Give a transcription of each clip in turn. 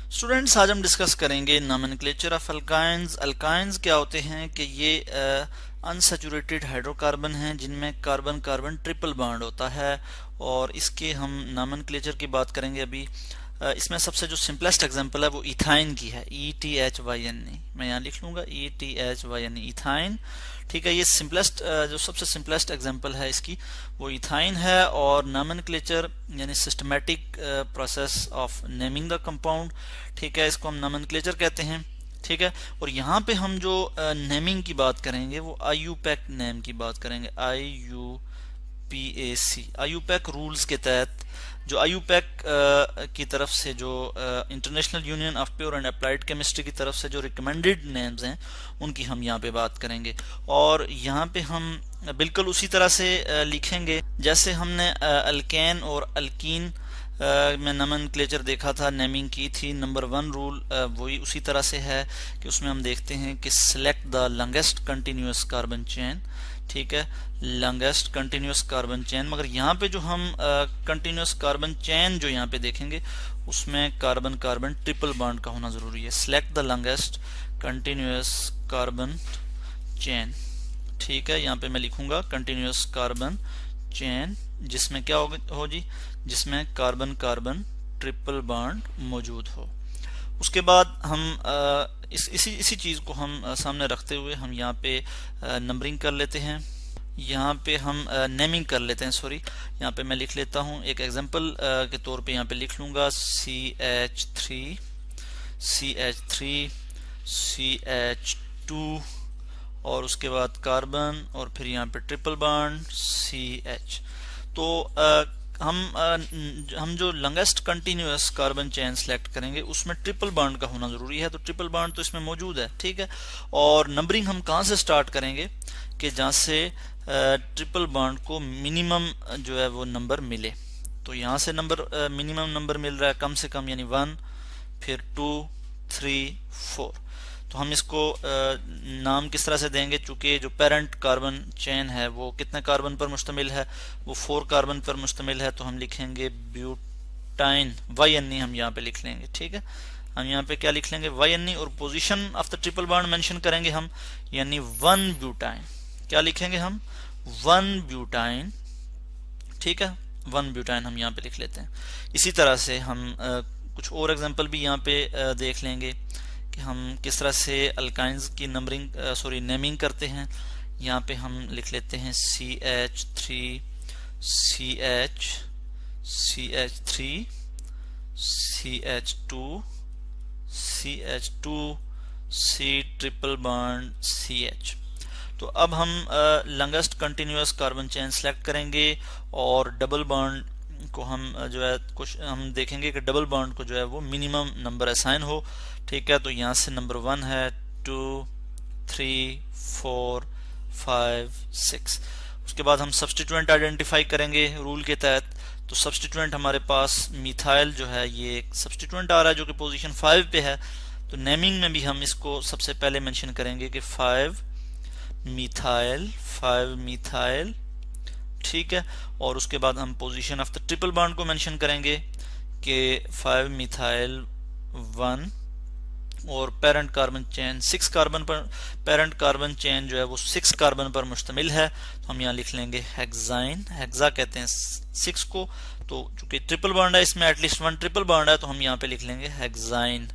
Students, आज हम discuss करेंगे नॉमेनक्लेचर ऑफ अल्काइंस। अल्काइंस क्या होते हैं कि ये अनसैचुरेटेड हाइड्रोकार्बन हैं जिनमें कार्बन कार्बन ट्रिपल बॉन्ड होता है, और इसके हम नॉमेनक्लेचर की बात करेंगे अभी। इसमें सबसे जो सिंपलेस्ट एग्जांपल है वो इथाइन की है, ETHYNE। मैं यहाँ लिख लूंगा ETHYNE, इथाइन। ठीक है, ये सिंपलेस्ट जो सबसे सिंपलेस्ट एग्जांपल है इसकी वो इथाइन है। और नॉमेनक्लेचर यानी systematic process of naming the compound, ठीक है, इसको हम नॉमेनक्लेचर कहते हैं। ठीक है, और यहाँ पे हम जो नेमिंग की बात करेंगे वो IUPAC नेम की बात करेंगे, IUPAC। IUPAC रूल्स के तहत जो IUPAC की तरफ से जो international union of pure and applied chemistry की तरफ से जो रिकमेंडेड नेम्स हैं उनकी हम यहाँ पे बात करेंगे। और यहाँ पे हम बिल्कुल उसी तरह से लिखेंगे जैसे हमने अल्केन और अल्कीन में नॉमेनक्लेचर देखा था, नेमिंग की थी। नंबर 1 रूल वही उसी तरह से है कि उसमें हम देखते हैं कि select the longest continuous carbon chain. ठीक है, लॉन्गेस्ट कंटिन्यूअस कार्बन चेन। मगर यहाँ पे जो हम कंटिन्यूअस कार्बन चेन जो यहाँ पे देखेंगे उसमें कार्बन कार्बन ट्रिपल बॉन्ड का होना जरूरी है। Select the longest continuous carbon chain. ठीक है, यहाँ पे मैं लिखूंगा कंटिन्यूअस कार्बन चेन जिसमें क्या हो जी, जिसमें कार्बन कार्बन ट्रिपल बॉन्ड मौजूद हो। उसके बाद हम इसी चीज को हम सामने रखते हुए हम यहाँ पे नंबरिंग कर लेते हैं। यहाँ पे हम नेमिंग कर लेते हैं, सॉरी। यहाँ पे मैं लिख लेता हूँ एक एग्जांपल के तौर पे, यहाँ पे लिख लूंगा CH3 CH3 CH2 और उसके बाद कार्बन और फिर यहाँ पे ट्रिपल बॉन्ड CH। तो हम जो longest continuous carbon chain select करेंगे उसमें ट्रिपल बॉन्ड का होना जरूरी है, तो ट्रिपल बॉन्ड तो इसमें मौजूद है। ठीक है, और नंबरिंग हम कहाँ से स्टार्ट करेंगे कि जहाँ से ट्रिपल बॉन्ड को मिनिमम जो है वो नंबर मिले। तो यहाँ से नंबर मिनिमम नंबर मिल रहा है कम से कम, यानी 1, फिर 2, 3, 4। तो हम इसको नाम किस तरह से देंगे, चूंकि जो पेरेंट कार्बन चेन है वो कितने कार्बन पर मुश्तमिल है, वो 4 कार्बन पर मुश्तमिल है। तो हम लिखेंगे ब्यूटाइन, YNE हम यहाँ पे लिख लेंगे। ठीक है, हम यहाँ पे क्या लिख लेंगे, YNE, और position of the triple bond mention करेंगे हम, यानी 1 ब्यूटाइन। क्या लिखेंगे हम, 1 ब्यूटाइन। ठीक है, 1 ब्यूटाइन हम यहाँ पे लिख लेते हैं। इसी तरह से हम कुछ और एग्जांपल भी यहाँ पे देख लेंगे कि हम किस तरह से अल्काइंस की नेमिंग करते हैं। यहाँ पे हम लिख लेते हैं CH3 CH CH3 CH2 CH2 C triple bond CH। तो अब हम longest continuous carbon chain select करेंगे और डबल बॉन्ड को हम जो है कुछ हम देखेंगे कि डबल बॉन्ड को जो है वो मिनिमम नंबर असाइन हो। ठीक है, तो यहाँ से नंबर 1 है, 2, 3, 4, 5, 6। उसके बाद हम सब्स्टिट्यूएंट आइडेंटिफाई करेंगे रूल के तहत। तो सब्स्टिट्यूएंट हमारे पास मिथाइल जो है ये एक सब्स्टिट्यूएंट आ रहा है जो कि पोजीशन 5 पे है। तो नेमिंग में भी हम इसको सबसे पहले मेंशन करेंगे कि 5 मिथाइल। ठीक है, और उसके बाद हम position of the triple bond को मेंशन करेंगे कि 5 मिथाइल 1, और पेरेंट कार्बन चेन 6 कार्बन पर, पेरेंट कार्बन चेन जो है वो 6 कार्बन पर मुश्तमिल है। तो हम यहाँ लिख लेंगे हेक्साइन, हेक्सा कहते हैं 6 को। तो चूंकि ट्रिपल बॉन्ड है इसमें एटलीस्ट 1 ट्रिपल बॉन्ड है, तो हम यहाँ पे लिख लेंगे हेक्साइन।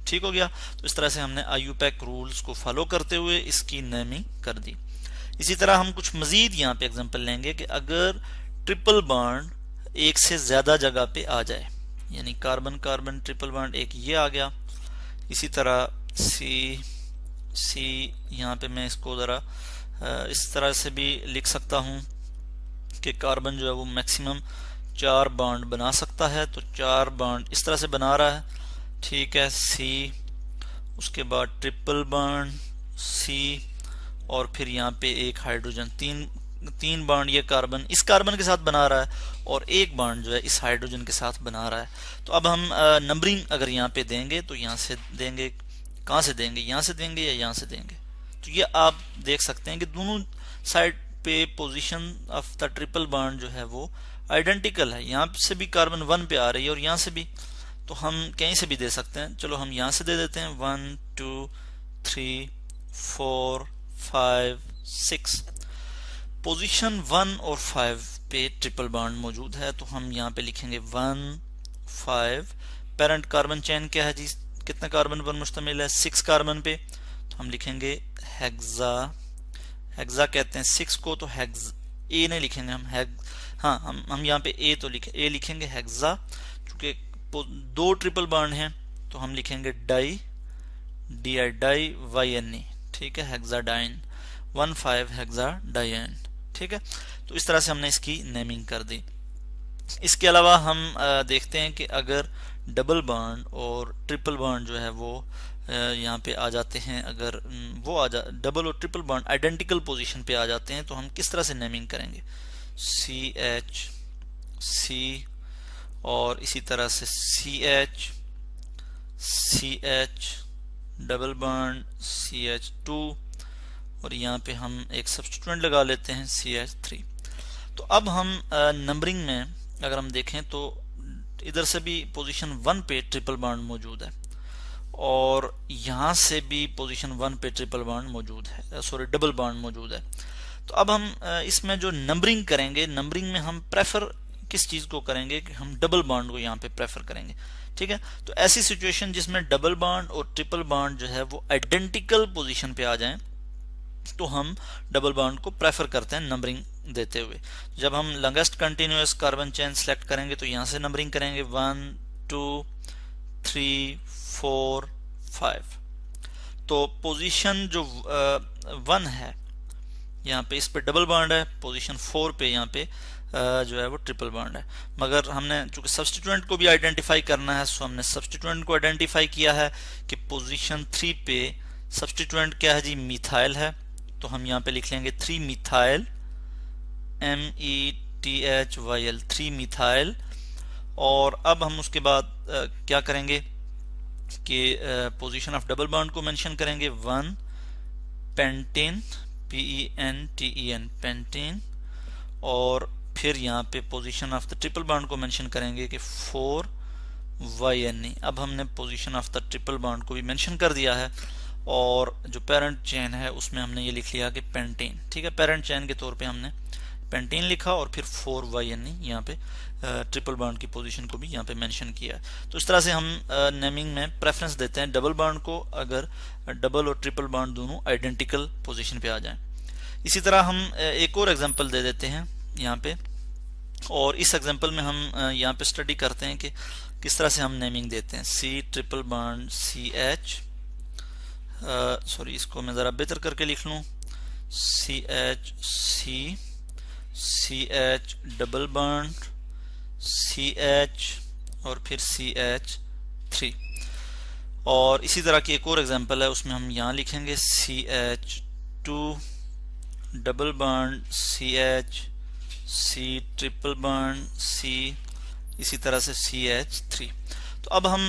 ठीक हो गया। तो इस तरह से हमने IUPAC रूल्स को फॉलो करते हुए इसकी नेमिंग कर दी। इसी तरह हम कुछ मजीद यहाँ पे एग्जांपल लेंगे कि अगर ट्रिपल बॉन्ड एक से ज्यादा जगह पे आ जाए, यानी कार्बन कार्बन ट्रिपल बॉन्ड एक ये आ गया। इसी तरह C यहाँ पे मैं इसको ज़रा इस तरह से भी लिख सकता हूँ कि कार्बन जो है वो मैक्सिमम 4 बॉन्ड बना सकता है। तो 4 बॉन्ड इस तरह से बना रहा है। ठीक है, C, उसके बाद ट्रिपल बॉन्ड C, और फिर यहाँ पे एक हाइड्रोजन, तीन बॉन्ड ये कार्बन इस कार्बन के साथ बना रहा है और एक बॉन्ड जो है इस हाइड्रोजन के साथ बना रहा है। तो अब हम नंबरिंग अगर यहाँ पे देंगे तो यहाँ से देंगे, कहाँ से देंगे, यहाँ से देंगे या यहाँ से देंगे। तो ये आप देख सकते हैं कि दोनों साइड पे position of the triple bond जो है वो आइडेंटिकल है। यहाँ से भी कार्बन 1 पे आ रही है और यहाँ से भी। तो हम कहीं से भी दे सकते हैं। चलो हम यहाँ से दे देते हैं 1 2 3 4 5 6। पोजीशन 1 और 5 पे ट्रिपल बॉन्ड मौजूद है, तो हम यहाँ पे लिखेंगे 1 5। पेरेंट कार्बन चेन क्या है जी, कितने कार्बन पर मुश्तमिल है, 6 कार्बन पे, तो हम लिखेंगे हेक्सा। हेक्सा कहते हैं 6 को, तो हेक्स ए नहीं लिखेंगे हम, हाँ हम यहाँ पे ए लिखेंगे हेक्सा। क्योंकि 2 ट्रिपल बॉन्ड हैं तो हम लिखेंगे डाई, डाई YNE, ठीक है, हेक्साडाइन, 1 5 हेक्साडाइन, ठीक है। तो इस तरह से हमने इसकी नेमिंग कर दी। इसके अलावा हम देखते हैं कि अगर डबल बॉन्ड और ट्रिपल बॉन्ड जो है वो यहाँ पे आ जाते हैं, अगर वो डबल और ट्रिपल बॉन्ड आइडेंटिकल पोजीशन पे आ जाते हैं, तो हम किस तरह से नेमिंग करेंगे, CH C, और इसी तरह से CH CH double bond CH2, और यहाँ पे हम एक सब्स्टिट्यूएंट लगा लेते हैं CH3। तो अब हम नंबरिंग में अगर हम देखें तो इधर से भी पोजीशन 1 पे ट्रिपल बॉन्ड मौजूद है, और यहाँ से भी पोजीशन 1 पे ट्रिपल बॉन्ड मौजूद है, सॉरी डबल बॉन्ड मौजूद है। तो अब हम इसमें जो नंबरिंग करेंगे, नंबरिंग में हम प्रेफर किस चीज को करेंगे कि हम डबल बॉन्ड को यहाँ पे प्रेफर करेंगे, ठीक है। तो ऐसी सिचुएशन जिसमें डबल बॉन्ड और ट्रिपल बॉन्ड जो है वो आइडेंटिकल पोजीशन पे आ जाएं, तो हम डबल बॉन्ड को प्रेफर करते हैं नंबरिंग देते हुए। जब हम longest continuous carbon chain select करेंगे तो यहाँ से नंबरिंग करेंगे 1 2 3 4 5। तो पोजीशन जो 1 है यहाँ पे, इस पे डबल बॉन्ड है, पोजीशन 4 पे यहाँ पे जो है वो ट्रिपल बॉन्ड है। मगर हमने चूंकि सब्स्टिट्यूएंट को भी आइडेंटिफाई करना है, सो हमने सब्स्टिट्यूएंट को आइडेंटिफाई किया है कि पोजीशन 3 पे सब्स्टिट्यूएंट क्या है जी, मिथाइल है। तो हम यहाँ पे लिख लेंगे 3 मिथाइल, METHYL, 3 मिथाइल। और अब हम उसके बाद क्या करेंगे कि पोजीशन ऑफ डबल बॉन्ड को मेंशन करेंगे, 1 पेंटेन, PENTEN, पेंटेन। और फिर यहाँ पे position of the triple bond को मेंशन करेंगे कि 4 YNE। अब हमने position of the triple bond को भी मेंशन कर दिया है, और जो पेरेंट चेन है उसमें हमने ये लिख लिया कि पेंटेन, ठीक है। पेरेंट चेन के तौर पे हमने पेंटेन लिखा, और फिर 4 YNE यहाँ पे ट्रिपल बॉन्ड की पोजीशन को भी यहाँ पे मेंशन किया। तो इस तरह से हम नेमिंग में प्रेफरेंस देते हैं डबल बॉन्ड को, अगर डबल और ट्रिपल बॉन्ड दोनों आइडेंटिकल पोजीशन पे आ जाएं। इसी तरह हम एक और एग्जांपल दे देते हैं यहाँ पे, और इस एग्जांपल में हम यहाँ पे स्टडी करते हैं कि किस तरह से हम नेमिंग देते हैं। C triple bond CH, sorry इसको मैं ज़रा बेहतर करके लिख लूँ, CH C, CH double bond CH, और फिर CH3। और इसी तरह की एक और एग्जांपल है, उसमें हम यहाँ लिखेंगे CH2 double bond CH C triple bond C, इसी तरह से CH3। तो अब हम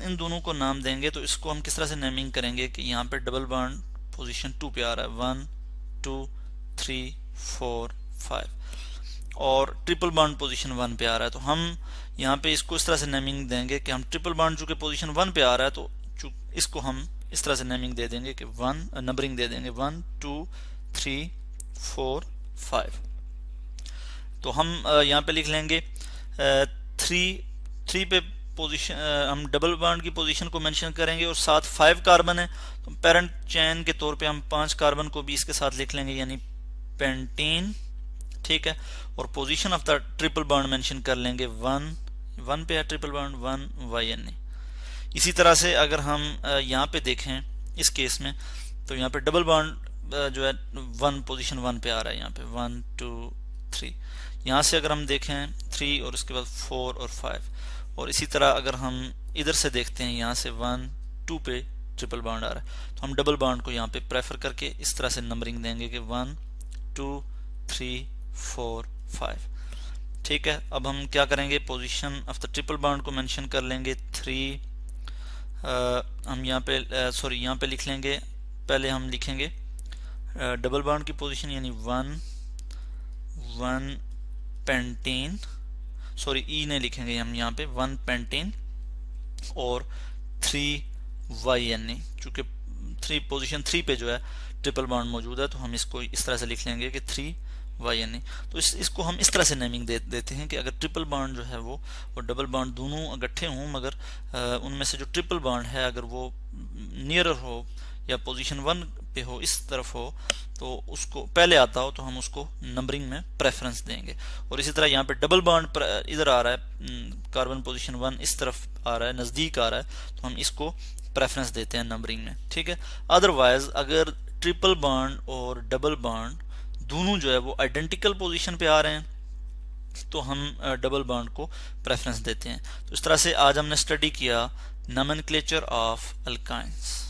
इन दोनों को नाम देंगे। तो इसको हम किस तरह से नेमिंग करेंगे कि यहाँ पे डबल बॉन्ड पोजीशन 2 पे आ रहा है, 1 2 3 4 5, और ट्रिपल बॉन्ड पोजीशन 1 पे आ रहा है। तो हम यहाँ पे इसको इस तरह से नेमिंग देंगे कि हम ट्रिपल बॉन्ड चूंकि पोजीशन 1 पे आ रहा है, तो इसको हम इस तरह से नेमिंग दे देंगे कि 1 नंबरिंग दे देंगे 1 2 3 4 5। तो हम यहाँ पे लिख लेंगे 3 पे पोजीशन, हम डबल बॉन्ड की पोजीशन को मेंशन करेंगे, और साथ 5 कार्बन है, तो पेरेंट चेन के तौर पे हम 5 कार्बन को भी इसके साथ लिख लेंगे, यानी पेंटीन, ठीक है। और position of the triple bond mention कर लेंगे 1 पे है ट्रिपल बॉन्ड, 1 YNE। इसी तरह से अगर हम यहाँ पे देखें इस केस में, तो यहाँ पे डबल बॉन्ड जो है 1 पोजीशन 1 पे आ रहा है, यहाँ पे 1 2 3। यहाँ से अगर हम देखें 3, और उसके बाद 4 और 5। और इसी तरह अगर हम इधर से देखते हैं, यहाँ से 1 2 पे ट्रिपल बॉन्ड आ रहा है, तो हम डबल बॉन्ड को यहाँ पे प्रेफर करके इस तरह से नंबरिंग देंगे कि 1 2 3 4 5, ठीक है। अब हम क्या करेंगे, position of the triple bond को मेंशन कर लेंगे 3। हम यहाँ पे यहाँ पे लिख लेंगे, पहले हम लिखेंगे डबल बॉन्ड की पोजीशन, यानी 1 पेंटीन, सॉरी ई नहीं लिखेंगे हम यहाँ पे, 1 पेंटीन, और 3YNE। चूंकि पोजीशन 3 पे जो है ट्रिपल बॉन्ड मौजूद है तो हम इसको इस तरह से लिख लेंगे कि 3YNE। तो इसको हम इस तरह से नेमिंग देते हैं कि अगर ट्रिपल बॉन्ड जो है वो और डबल बॉन्ड दोनों इकट्ठे हों, मगर उनमें से जो ट्रिपल बॉन्ड है अगर वो नियरर हो या पोजीशन 1 पे हो, इस तरफ हो, तो उसको पहले आता हो तो हम उसको नंबरिंग में प्रेफरेंस देंगे। और इसी तरह यहाँ पे डबल बॉन्ड इधर आ रहा है, कार्बन पोजीशन 1 इस तरफ आ रहा है, नजदीक आ रहा है, तो हम इसको प्रेफरेंस देते हैं नंबरिंग में, ठीक है। अदरवाइज अगर ट्रिपल बॉन्ड और डबल बॉन्ड दोनों जो है वो आइडेंटिकल पोजीशन पे आ रहे हैं तो हम डबल बॉन्ड को प्रेफरेंस देते हैं। तो इस तरह से आज हमने स्टडी किया नोमेनक्लेचर ऑफ अल्काइंस।